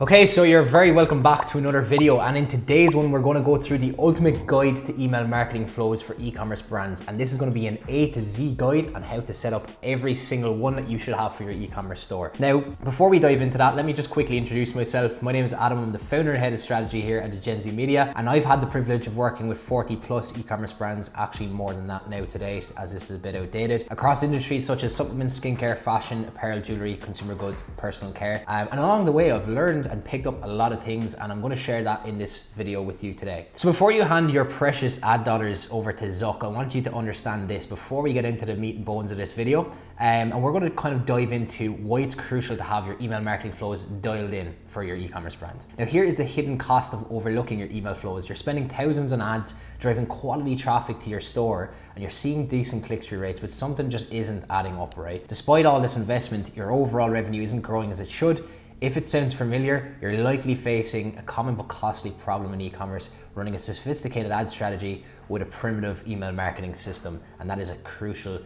Okay, so you're very welcome back to another video, and in today's one we're going to go through the ultimate guide to email marketing flows for e-commerce brands, and this is going to be an A to Z guide on how to set up every single one that you should have for your e-commerce store. Now, before we dive into that, let me just quickly introduce myself. My name is Adam. I'm the founder and head of strategy here at Gen Z Media, and I've had the privilege of working with 40 plus e-commerce brands, actually more than that now to date, as this is a bit outdated, across industries such as supplements, skincare, fashion, apparel, jewelry, consumer goods, personal care, and along the way I've learned and picked up a lot of things, and I'm going to share that in this video with you today. So before you hand your precious ad dollars over to Zuck, I want you to understand this before we get into the meat and bones of this video, and we're going to kind of dive into why it's crucial to have your email marketing flows dialed in for your e-commerce brand. Now here is the hidden cost of overlooking your email flows. You're spending thousands on ads, driving quality traffic to your store, and you're seeing decent click-through rates, but something just isn't adding up, right? Despite all this investment, your overall revenue isn't growing as it should. If it sounds familiar, you're likely facing a common but costly problem in e-commerce, running a sophisticated ad strategy with a primitive email marketing system, and that is a crucial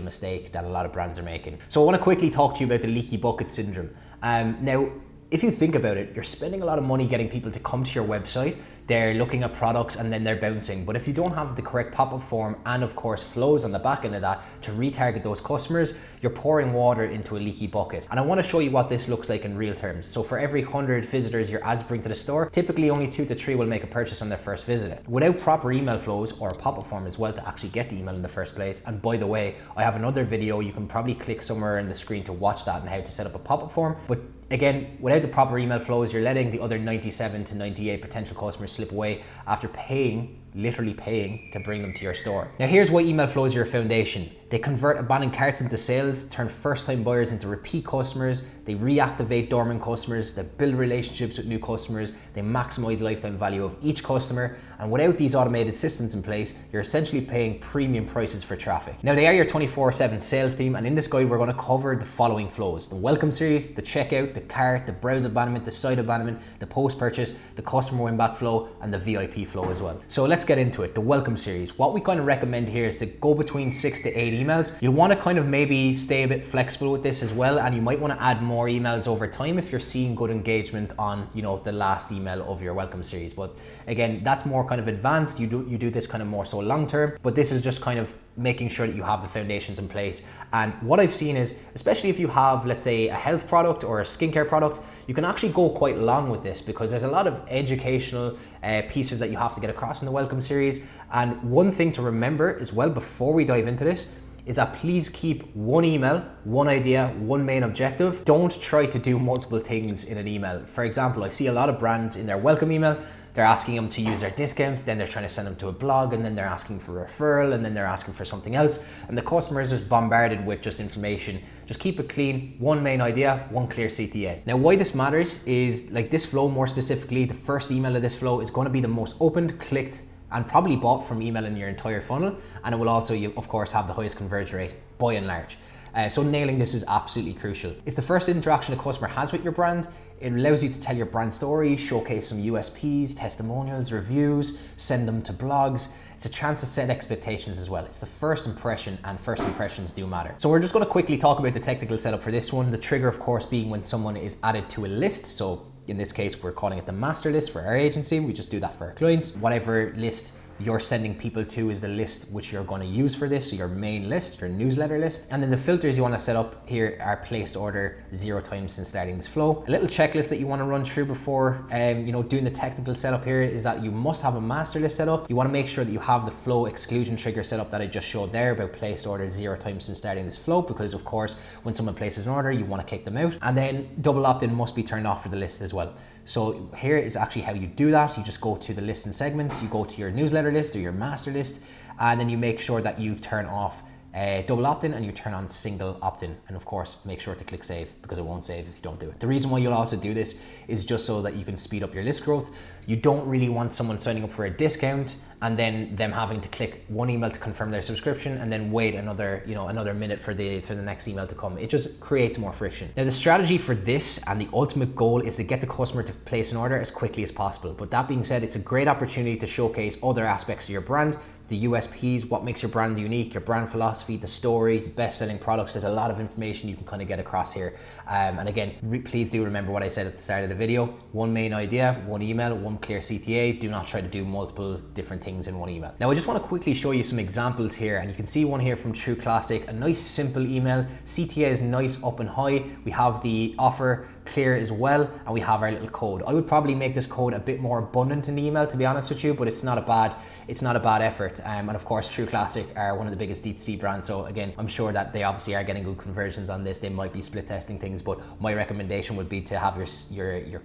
mistake that a lot of brands are making. So I want to quickly talk to you about the leaky bucket syndrome. Now, if you think about it, you're spending a lot of money getting people to come to your website. They're looking at products and then they're bouncing. But if you don't have the correct pop-up form and of course flows on the back end of that to retarget those customers, you're pouring water into a leaky bucket. And I want to show you what this looks like in real terms. So for every 100 visitors your ads bring to the store, typically only 2 to 3 will make a purchase on their first visit. Without proper email flows or a pop-up form as well to actually get the email in the first place. And by the way, I have another video, you can probably click somewhere in the screen to watch that and how to set up a pop-up form. But again, without the proper email flows, you're letting the other 97 to 98 potential customers slip away after literally paying to bring them to your store. Now here's why email flows are your foundation. They convert abandoned carts into sales, turn first-time buyers into repeat customers, they reactivate dormant customers, they build relationships with new customers, they maximize lifetime value of each customer, and without these automated systems in place, you're essentially paying premium prices for traffic. Now they are your 24/7 sales team, and in this guide we're going to cover the following flows: the welcome series, the checkout, the cart, the browse abandonment, the site abandonment, the post-purchase, the customer win-back flow, and the VIP flow as well. So let's get into it. The welcome series. What we kind of recommend here is to go between 6 to 8 emails. You'll want to kind of maybe stay a bit flexible with this as well, and you might want to add more emails over time if you're seeing good engagement on, you know, the last email of your welcome series. But again, that's more kind of advanced. You do this kind of more so long term, but this is just kind of making sure that you have the foundations in place. And what I've seen is, especially if you have, let's say, a health product or a skincare product, you can actually go quite long with this because there's a lot of educational pieces that you have to get across in the welcome series. And one thing to remember as well before we dive into this is that please keep one email, one idea, one main objective. Don't try to do multiple things in an email. For example, I see a lot of brands in their welcome email, they're asking them to use their discount, then they're trying to send them to a blog, and then they're asking for a referral, and then they're asking for something else, and the customer is just bombarded with just information. Just keep it clean, one main idea, one clear CTA. Now why this matters is, like this flow more specifically, the first email of this flow is going to be the most opened, clicked, and probably bought from email in your entire funnel, and it will also, of course, have the highest conversion rate by and large. So nailing this is absolutely crucial. It's the first interaction a customer has with your brand. It allows you to tell your brand story, showcase some USPs, testimonials, reviews, send them to blogs. It's a chance to set expectations as well. It's the first impression, and first impressions do matter. So we're just going to quickly talk about the technical setup for this one. The trigger, of course, being when someone is added to a list. So in this case, we're calling it the master list for our agency. We just do that for our clients. Whatever list you're sending people to is the list which you're going to use for this, so your main list, your newsletter list. And then the filters you want to set up here are placed order 0 times since starting this flow. A little checklist that you want to run through before doing the technical setup here is that you must have a master list set up. You want to make sure that you have the flow exclusion trigger set up that I just showed there about placed order 0 times since starting this flow, because of course when someone places an order you want to kick them out. And then double opt-in must be turned off for the list as well. So here is actually how you do that. You just go to the list and segments, you go to your newsletter list or your master list, and then you make sure that you turn off double opt-in and you turn on single opt-in, and of course make sure to click save because it won't save if you don't do it. The reason why you'll also do this is just so that you can speed up your list growth. You don't really want someone signing up for a discount and then them having to click one email to confirm their subscription and then wait another, another minute for the next email to come. It just creates more friction. Now the strategy for this and the ultimate goal is to get the customer to place an order as quickly as possible. But that being said, it's a great opportunity to showcase other aspects of your brand, the USPs, what makes your brand unique, your brand philosophy, the story, the best-selling products. There's a lot of information you can kind of get across here. And again, please do remember what I said at the start of the video. One main idea, one email, one clear CTA. Do not try to do multiple different things in one email. Now I just want to quickly show you some examples here, and you can see one here from True Classic, a nice simple email. CTA is nice up and high. We have the offer clear as well, and we have our little code. I would probably make this code a bit more abundant in the email, to be honest with you, but it's not a bad effort. And of course, True Classic are one of the biggest D2C brands, so again, I'm sure that they obviously are getting good conversions on this. They might be split testing things, but my recommendation would be to have your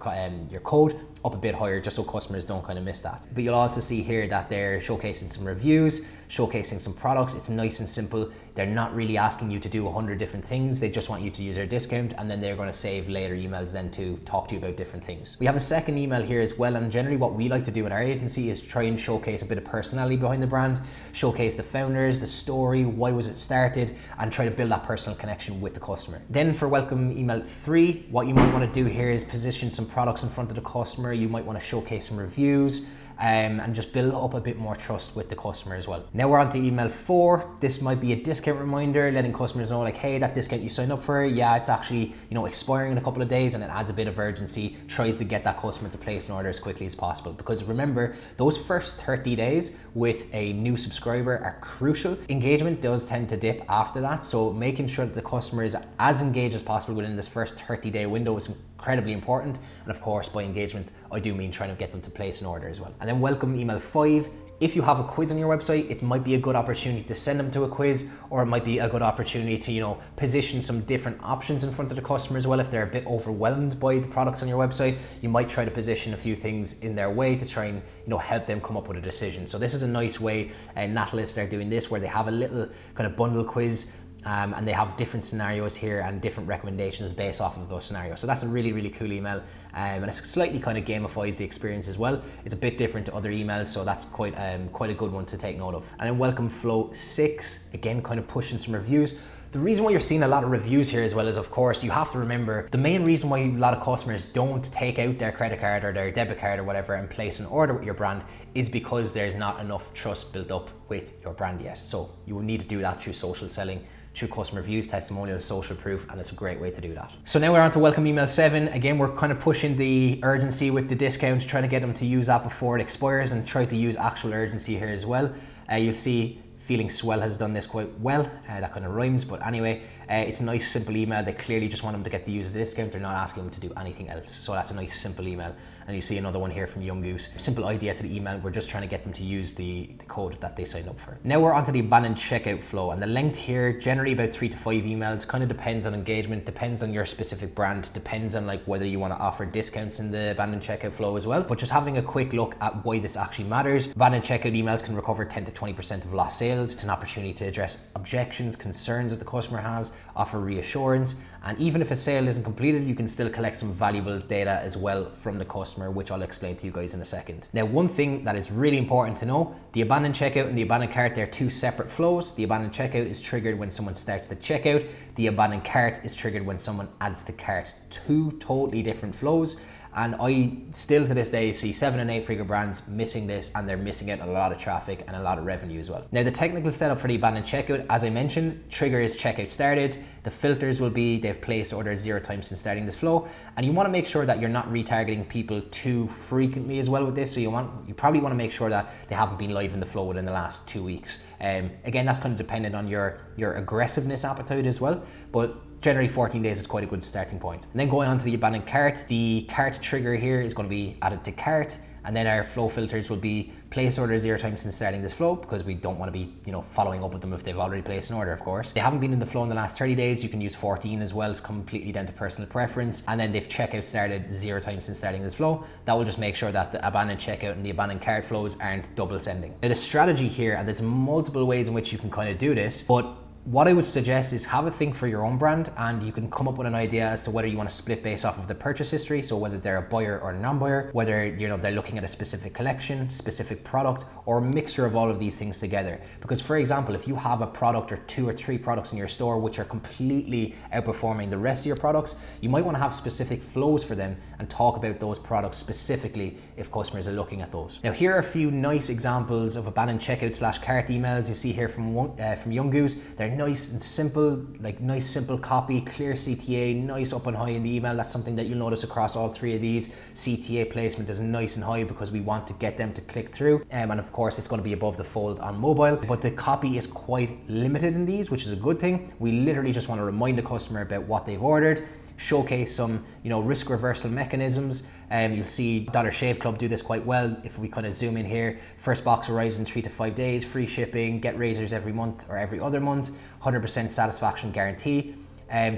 code up a bit higher, just so customers don't kind of miss that. But you'll also see here that they're showcasing some reviews, showcasing some products. It's nice and simple. They're not really asking you to do 100 different things. They just want you to use their discount, and then they're going to save later emails then to talk to you about different things. We have a second email here as well, and generally what we like to do in our agency is try and showcase a bit of personality behind the brand, showcase the founders, the story, why was it started, and try to build that personal connection with the customer. Then for welcome email 3, what you might want to do here is position some products in front of the customer. You might want to showcase some reviews, and just build up a bit more trust with the customer as well. Now we're on to email 4. This might be a discount reminder, letting customers know like, hey, that discount you signed up for, yeah, it's actually, expiring in a couple of days, and it adds a bit of urgency, tries to get that customer to place an order as quickly as possible. Because remember, those first 30 days with a new subscriber are crucial. Engagement does tend to dip after that, so making sure that the customer is as engaged as possible within this first 30-day window is incredibly important. And of course, by engagement, I do mean trying to get them to place an order as well. And then welcome email 5. If you have a quiz on your website, it might be a good opportunity to send them to a quiz, or it might be a good opportunity to, position some different options in front of the customer as well. If they're a bit overwhelmed by the products on your website, you might try to position a few things in their way to try and, help them come up with a decision. So this is a nice way, and Natalist are doing this, where they have a little kind of bundle quiz, and they have different scenarios here and different recommendations based off of those scenarios. So that's a really, really cool email, and it slightly kind of gamifies the experience as well. It's a bit different to other emails, so that's quite a good one to take note of. And then welcome flow 6, again, kind of pushing some reviews. The reason why you're seeing a lot of reviews here as well is, of course, you have to remember the main reason why a lot of customers don't take out their credit card or their debit card or whatever and place an order with your brand is because there's not enough trust built up with your brand yet. So you will need to do that through social selling, through customer reviews, testimonials, social proof, and it's a great way to do that. So now we're on to welcome email 7. Again, we're kind of pushing the urgency with the discounts, trying to get them to use that before it expires, and try to use actual urgency here as well. You'll see Feeling Swell has done this quite well. That kind of rhymes, but anyway, it's a nice simple email. They clearly just want them to get to use the discount. They're not asking them to do anything else. So that's a nice simple email. And you see another one here from Young Goose. Simple idea to the email. We're just trying to get them to use the code that they signed up for. Now we're onto the abandoned checkout flow, and the length here, generally about 3 to 5 emails. Kind of depends on engagement, depends on your specific brand, depends on like whether you want to offer discounts in the abandoned checkout flow as well. But just having a quick look at why this actually matters. Abandoned checkout emails can recover 10 to 20% of lost sales. It's an opportunity to address objections, concerns that the customer has, offer reassurance, and even if a sale isn't completed, you can still collect some valuable data as well from the customer, which I'll explain to you guys in a second. Now, one thing that is really important to know, the abandoned checkout and the abandoned cart, they're 2 separate flows. The abandoned checkout is triggered when someone starts the checkout. The abandoned cart is triggered when someone adds the cart. 2 totally different flows. And I still to this day see 7 and 8 figure brands missing this, and they're missing out on a lot of traffic and a lot of revenue as well. Now the technical setup for the abandoned checkout, as I mentioned, trigger is checkout started. The filters will be they've placed orders 0 times since starting this flow, and you want to make sure that you're not retargeting people too frequently as well with this. So you probably want to make sure that they haven't been live in the flow within the last 2 weeks. Again, that's kind of dependent on your aggressiveness appetite as well, but generally 14 days is quite a good starting point. And then going on to the abandoned cart, the cart trigger here is going to be added to cart, and then our flow filters will be place order 0 times since starting this flow, because we don't want to be following up with them if they've already placed an order, of course. They haven't been in the flow in the last 30 days, you can use 14 as well. It's completely down to personal preference. And then they've checkout started 0 times since starting this flow. That will just make sure that the abandoned checkout and the abandoned cart flows aren't double sending. Now the strategy here, and there's multiple ways in which you can kind of do this, but what I would suggest is have a think for your own brand, and you can come up with an idea as to whether you want to split based off of the purchase history. So whether they're a buyer or a non-buyer, whether they're looking at a specific collection, specific product, or a mixture of all of these things together. Because for example, if you have a product or 2 or 3 products in your store which are completely outperforming the rest of your products, you might want to have specific flows for them and talk about those products specifically if customers are looking at those. Now here are a few nice examples of abandoned checkout / cart emails you see here from Young Goose. They're nice and simple, like nice simple copy, clear CTA, nice up and high in the email. That's something that you'll notice across all 3 of these. CTA placement is nice and high because we want to get them to click through, and of course it's going to be above the fold on mobile, but the copy is quite limited in these, which is a good thing. We literally just want to remind the customer about what they've ordered, showcase some risk reversal mechanisms. You'll see Dollar Shave Club do this quite well. If we kind of zoom in here, first box arrives in 3 to 5 days, free shipping, get razors every month or every other month, 100% satisfaction guarantee.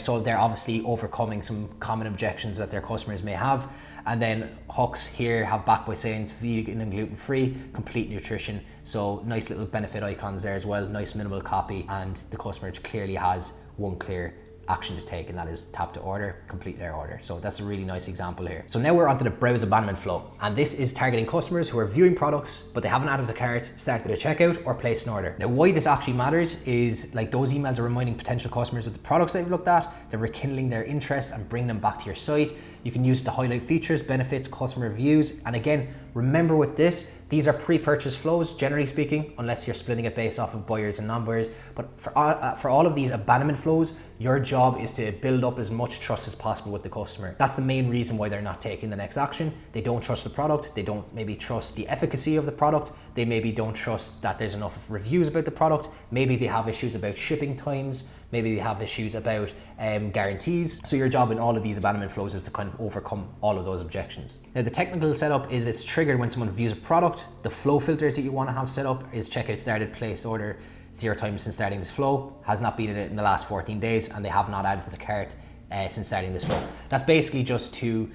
So they're obviously overcoming some common objections that their customers may have. And then Hooks here have backed by saying it's vegan and gluten free, complete nutrition. So nice little benefit icons there as well, nice minimal copy, and the customer clearly has one clear action to take, and that is tap to order, complete their order. So that's a really nice example here. So now we're onto the browse abandonment flow, and this is targeting customers who are viewing products but they haven't added a cart, started a checkout, or placed an order. Now why this actually matters is like those emails are reminding potential customers of the products they've looked at, they're rekindling their interest and bringing them back to your site. You can use it to highlight features, benefits, customer reviews, and again, remember with this, these are pre-purchase flows, generally speaking, unless you're splitting it based off of buyers and non-buyers. But for all of these abandonment flows, your job is to build up as much trust as possible with the customer. That's the main reason why they're not taking the next action. They don't trust the product. They don't maybe trust the efficacy of the product. They maybe don't trust that there's enough reviews about the product. Maybe they have issues about shipping times. Maybe they have issues about guarantees. So your job in all of these abandonment flows is to kind of overcome all of those objections. Now the technical setup is it's triggered when someone views a product. The flow filters that you want to have set up is checkout started, placed order 0 times since starting this flow, has not been in it in the last 14 days, and they have not added to the cart since starting this flow. That's basically just to,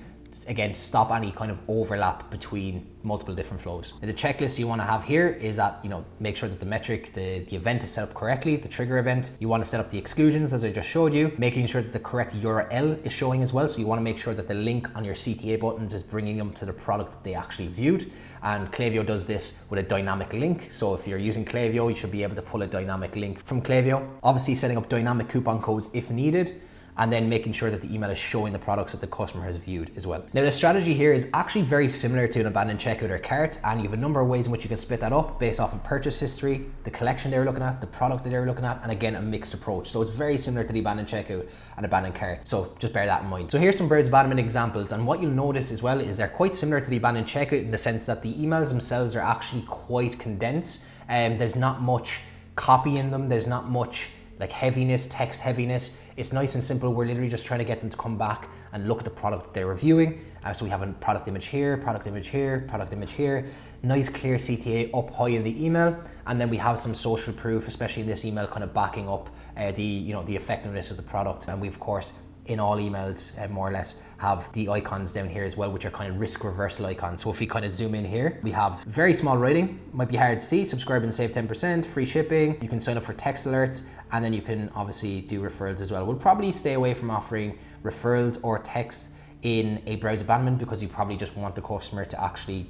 again, stop any kind of overlap between multiple different flows. Now, the checklist you want to have here is that, make sure that the metric, the event is set up correctly, the trigger event. You want to set up the exclusions as I just showed you, making sure that the correct URL is showing as well. So you want to make sure that the link on your CTA buttons is bringing them to the product that they actually viewed. And Klaviyo does this with a dynamic link. So if you're using Klaviyo, you should be able to pull a dynamic link from Klaviyo. Obviously setting up dynamic coupon codes if needed, and then making sure that the email is showing the products that the customer has viewed as well. Now the strategy here is actually very similar to an abandoned checkout or cart, and you have a number of ways in which you can split that up based off of purchase history, the collection they were looking at, the product that they were looking at, and again, a mixed approach. So it's very similar to the abandoned checkout and abandoned cart. So just bear that in mind. So here's some browse abandonment examples, and what you'll notice as well is they're quite similar to the abandoned checkout in the sense that the emails themselves are actually quite condensed. There's not much copy in them, there's not much like heaviness, text heaviness. It's nice and simple. We're literally just trying to get them to come back and look at the product that they're reviewing. So we have a product image here, product image here, product image here. Nice clear CTA up high in the email, and then we have some social proof, especially in this email, kind of backing up the effectiveness of the product. And we of course in all emails more or less have the icons down here as well, which are kind of risk reversal icons. So if we kind of zoom in here, we have very small writing, might be hard to see, subscribe and save 10%, free shipping. You can sign up for text alerts, and then you can obviously do referrals as well. We'll probably stay away from offering referrals or text in a browse abandonment because you probably just want the customer to actually,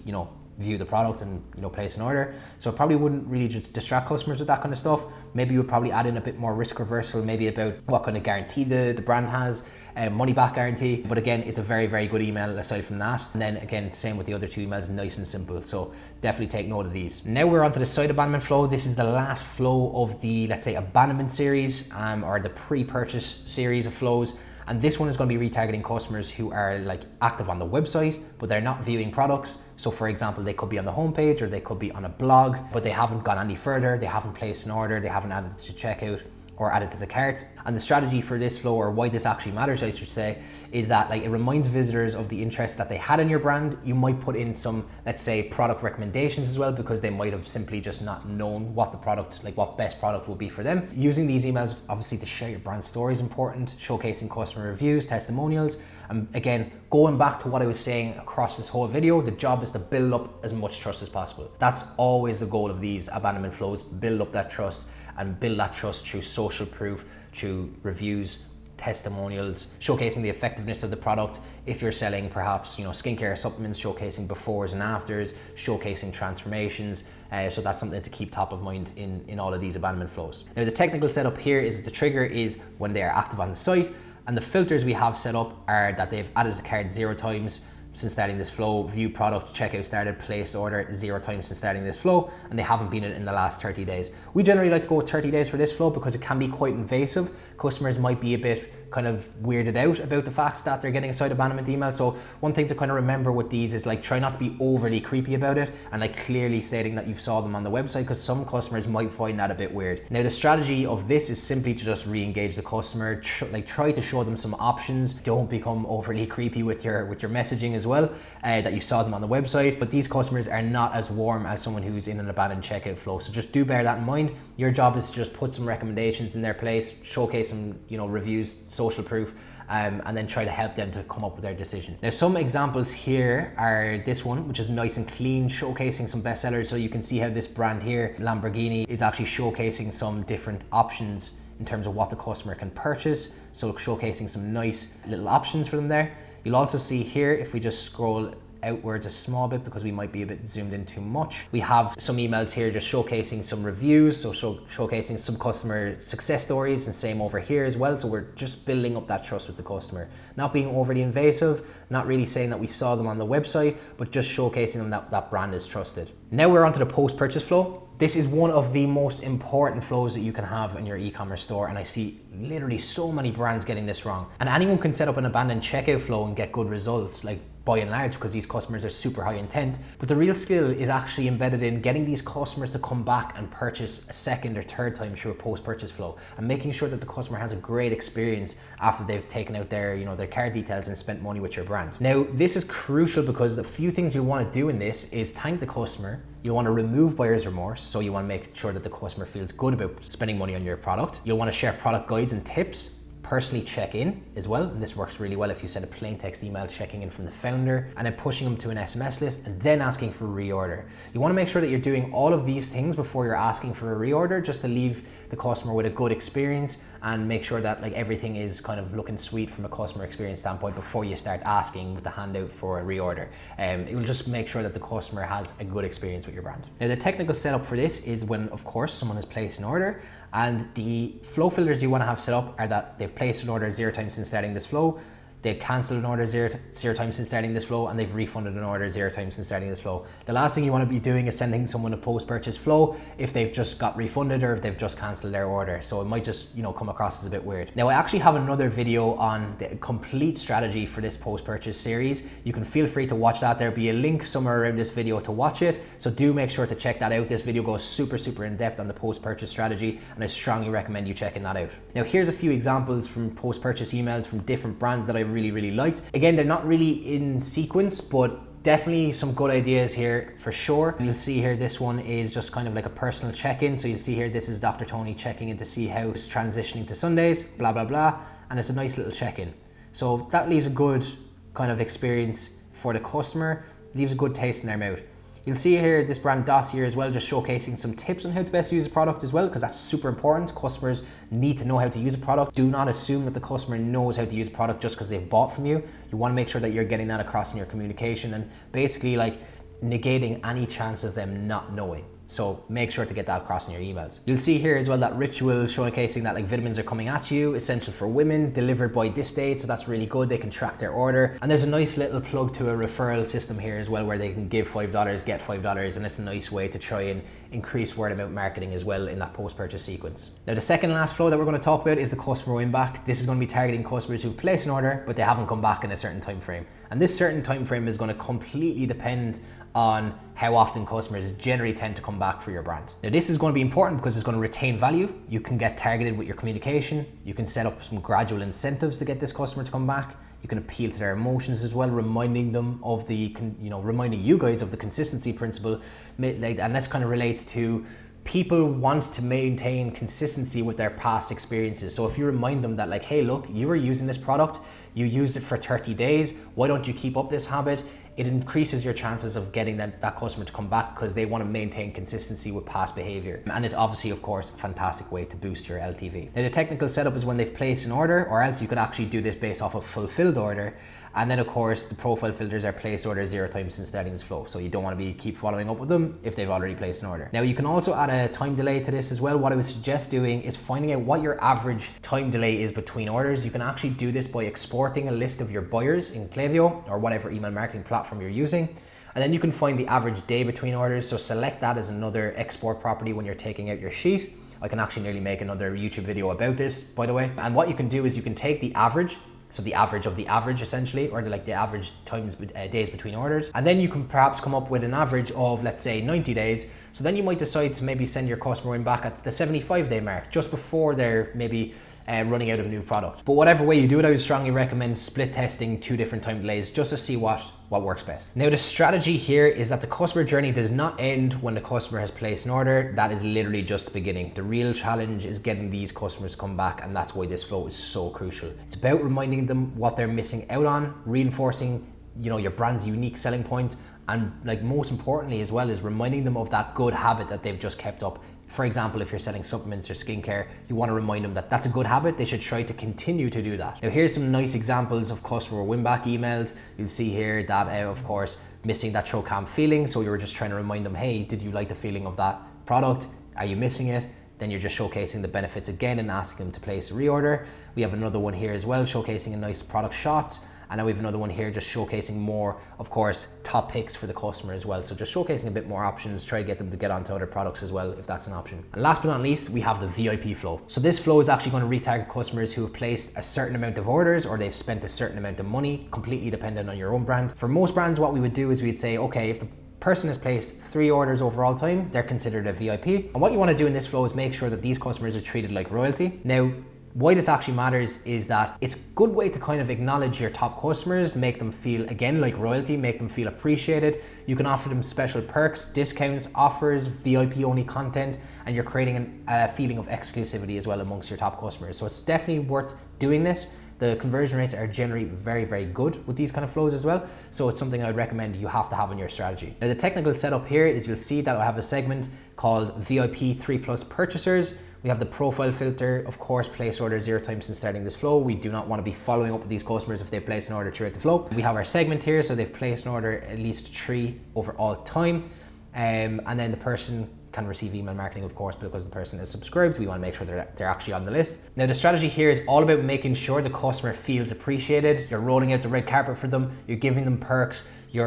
view the product and place an order. So it probably wouldn't really just distract customers with that kind of stuff. Maybe you would probably add in a bit more risk reversal, maybe about what kind of guarantee the brand has, money back guarantee. But again, it's a very, very good email aside from that. And then again, same with the other 2 emails, nice and simple. So definitely take note of these. Now we're onto the site abandonment flow. This is the last flow of the, let's say, abandonment series or the pre-purchase series of flows. And this one is going to be retargeting customers who are like active on the website, but they're not viewing products. So for example, they could be on the homepage or they could be on a blog, but they haven't gone any further. They haven't placed an order. They haven't added it to checkout or added to the cart. And the strategy for this flow, or why this actually matters, I should say, is that like it reminds visitors of the interest that they had in your brand. You might put in some, let's say, product recommendations as well, because they might have simply just not known what the product, like what best product will be for them. Using these emails, obviously, to share your brand story is important, showcasing customer reviews, testimonials. And again, going back to what I was saying across this whole video, the job is to build up as much trust as possible. That's always the goal of these abandonment flows, build up that trust. and build that trust through social proof, through reviews, testimonials, showcasing the effectiveness of the product. If you're selling perhaps skincare supplements, showcasing befores and afters, showcasing transformations. So that's something to keep top of mind in all of these abandonment flows. Now the technical setup here is that the trigger is when they are active on the site, and the filters we have set up are that they've added the card 0 times since starting this flow, view product, checkout started, placed order 0 times since starting this flow, and they haven't been in the last 30 days. We generally like to go with 30 days for this flow because it can be quite invasive. Customers might be a bit kind of weirded out about the fact that they're getting a site abandonment email. So one thing to kind of remember with these is like try not to be overly creepy about it and like clearly stating that you've saw them on the website, because some customers might find that a bit weird. Now the strategy of this is simply to just re-engage the customer, try to show them some options. Don't become overly creepy with your messaging as well, that you saw them on the website. But these customers are not as warm as someone who's in an abandoned checkout flow. So just do bear that in mind. Your job is to just put some recommendations in their place, showcase some reviews, social proof, and then try to help them to come up with their decision. Now some examples here are this one, which is nice and clean, showcasing some bestsellers. So you can see how this brand here, Lamborghini, is actually showcasing some different options in terms of what the customer can purchase. So showcasing some nice little options for them there. You'll also see here, if we just scroll outwards a small bit because we might be a bit zoomed in too much, we have some emails here just showcasing some reviews, so showcasing some customer success stories, and same over here as well. So we're just building up that trust with the customer, not being overly invasive, not really saying that we saw them on the website, but just showcasing them that brand is trusted. Now we're onto the post-purchase flow. This is one of the most important flows that you can have in your e-commerce store, and I see literally so many brands getting this wrong. And anyone can set up an abandoned checkout flow and get good results, like by and large, because these customers are super high intent. But the real skill is actually embedded in getting these customers to come back and purchase a second or third time through a post-purchase flow, and making sure that the customer has a great experience after they've taken out their their card details and spent money with your brand. Now this is crucial because the few things you want to do in this is thank the customer. You want to remove buyer's remorse, so you want to make sure that the customer feels good about spending money on your product. You'll want to share product guides and tips, personally check in as well, and this works really well if you send a plain text email checking in from the founder and then pushing them to an SMS list and then asking for a reorder. You want to make sure that you're doing all of these things before you're asking for a reorder, just to leave the customer with a good experience and make sure that like everything is kind of looking sweet from a customer experience standpoint before you start asking with the handout for a reorder. It will just make sure that the customer has a good experience with your brand. Now the technical setup for this is when, of course, someone has placed an order, and the flow filters you want to have set up are that they've placed an order 0 times since starting this flow, they've cancelled an order zero times since starting this flow, and they've refunded an order 0 times since starting this flow. The last thing you want to be doing is sending someone a post-purchase flow if they've just got refunded or if they've just cancelled their order. So it might just come across as a bit weird. Now I actually have another video on the complete strategy for this post-purchase series. You can feel free to watch that. There'll be a link somewhere around this video to watch it. So do make sure to check that out. This video goes super in depth on the post-purchase strategy, and I strongly recommend you checking that out. Now here's a few examples from post-purchase emails from different brands that I really liked. Again, they're not really in sequence, but definitely some good ideas here for sure. You'll see here this one is just kind of like a personal check-in. So you'll see here this is Dr. Tony checking in to see how it's transitioning to Sundays, blah blah blah, and it's a nice little check-in. So that leaves a good kind of experience for the customer, leaves a good taste in their mouth. You'll see here this brand Dossier as well, just showcasing some tips on how to best use a product as well, because that's super important. Customers need to know how to use a product. Do not assume that the customer knows how to use a product just because they've bought from you. You want to make sure that you're getting that across in your communication and basically like negating any chance of them not knowing. So make sure to get that across in your emails. You'll see here as well that Ritual showcasing that like vitamins are coming at you, essential for women, delivered by this date. So that's really good. They can track their order. And there's a nice little plug to a referral system here as well, where they can give $5, get $5. And it's a nice way to try and increase word of mouth marketing as well in that post-purchase sequence. Now the second last flow that we're going to talk about is the customer win back. This is going to be targeting customers who've placed an order, but they haven't come back in a certain time frame. And this certain time frame is going to completely depend on how often customers generally tend to come back for your brand. Now this is going to be important because it's going to retain value. You can get targeted with your communication. You can set up some gradual incentives to get this customer to come back. You can appeal to their emotions as well, reminding them of the, reminding you guys of the consistency principle. And this kind of relates to people want to maintain consistency with their past experiences. So if you remind them that like, hey, look, you were using this product, you used it for 30 days. Why don't you keep up this habit? it increases your chances of getting that customer to come back because they want to maintain consistency with past behavior. And it's obviously, of course, a fantastic way to boost your LTV. Now, the technical setup is when they've placed an order, or else you could actually do this based off of fulfilled order. And then of course, the profile filters are placed orders 0 times since starting this flow. So you don't want to keep following up with them if they've already placed an order. Now you can also add a time delay to this as well. What I would suggest doing is finding out what your average time delay is between orders. You can actually do this by exporting a list of your buyers in Klaviyo or whatever email marketing platform you're using. And then you can find the average day between orders. So select that as another export property when you're taking out your sheet. I can actually nearly make another YouTube video about this, by the way. And what you can do is you can take the average, so the average of the average essentially, or the average times days between orders. And then you can perhaps come up with an average of, let's say, 90 days. So then you might decide to maybe send your customer in back at the 75-day mark, just before they're maybe running out of new product. But whatever way you do it, I would strongly recommend split testing 2 different time delays just to see what works best. Now the strategy here is that the customer journey does not end when the customer has placed an order. That is literally just the beginning. The real challenge is getting these customers to come back, and that's why this flow is so crucial. It's about reminding them what they're missing out on, reinforcing your brand's unique selling points, and most importantly as well is reminding them of that good habit that they've just kept up. For example, if you're selling supplements or skincare, you want to remind them that that's a good habit. They should try to continue to do that. Now, here's some nice examples of customer win-back emails. You'll see here that, of course, missing that Trocam feeling. So you were just trying to remind them, hey, did you like the feeling of that product? Are you missing it? Then you're just showcasing the benefits again and asking them to place a reorder. We have another one here as well, showcasing a nice product shots. And now we have another one here just showcasing more, of course, top picks for the customer as well. So just showcasing a bit more options, try to get them to get onto other products as well, if that's an option. And last but not least, we have the VIP flow. So this flow is actually going to retarget customers who have placed a certain amount of orders or they've spent a certain amount of money, completely dependent on your own brand. For most brands, what we would do is we'd say, okay, if the person has placed 3 orders overall time, they're considered a VIP. And what you want to do in this flow is make sure that these customers are treated like royalty. Now, why this actually matters is that it's a good way to kind of acknowledge your top customers, make them feel again like royalty, make them feel appreciated. You can offer them special perks, discounts, offers, VIP only content, and you're creating a feeling of exclusivity as well amongst your top customers. So it's definitely worth doing this. The conversion rates are generally very, very good with these kind of flows as well. So it's something I would recommend you have to have in your strategy. Now the technical setup here is you'll see that I have a segment called VIP 3+ purchasers. We have the profile filter, of course, place order 0 times since starting this flow. We do not want to be following up with these customers if they place an order throughout the flow. We have our segment here, so they've placed an order at least 3 over all time. And then the person can receive email marketing, of course, because the person is subscribed. We want to make sure they're actually on the list. Now the strategy here is all about making sure the customer feels appreciated. You're rolling out the red carpet for them. You're giving them perks. You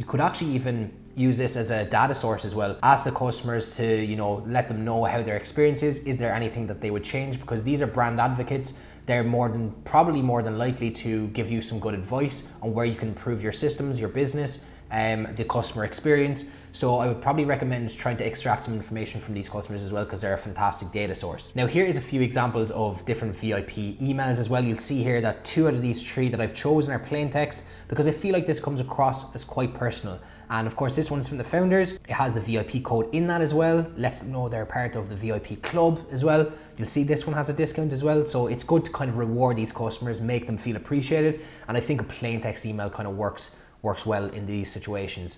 could actually even use this as a data source as well. Ask the customers to, let them know how their experience is. Is there anything that they would change? Because these are brand advocates. They're probably more than likely to give you some good advice on where you can improve your systems, your business, the customer experience. So I would probably recommend trying to extract some information from these customers as well, because they're a fantastic data source. Now here is a few examples of different VIP emails as well. You'll see here that 2 out of these 3 that I've chosen are plain text, because I feel like this comes across as quite personal. And of course, this one's from the founders. It has the VIP code in that as well. Lets them know they're part of the VIP club as well. You'll see this one has a discount as well. So it's good to kind of reward these customers, make them feel appreciated. And I think a plain text email kind of works well in these situations.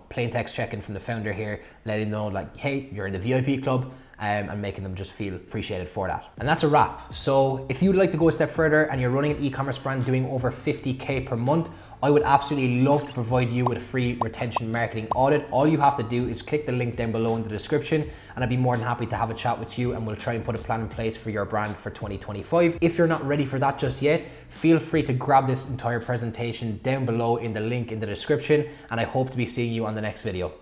Plain text check-in from the founder here, letting them know hey, you're in the VIP club, and making them just feel appreciated for that. And that's a wrap. So if you'd like to go a step further and you're running an e-commerce brand doing over 50K per month, I would absolutely love to provide you with a free retention marketing audit. All you have to do is click the link down below in the description, and I'd be more than happy to have a chat with you, and we'll try and put a plan in place for your brand for 2025. If you're not ready for that just yet, feel free to grab this entire presentation down below in the link in the description, and I hope to be seeing you on the next video.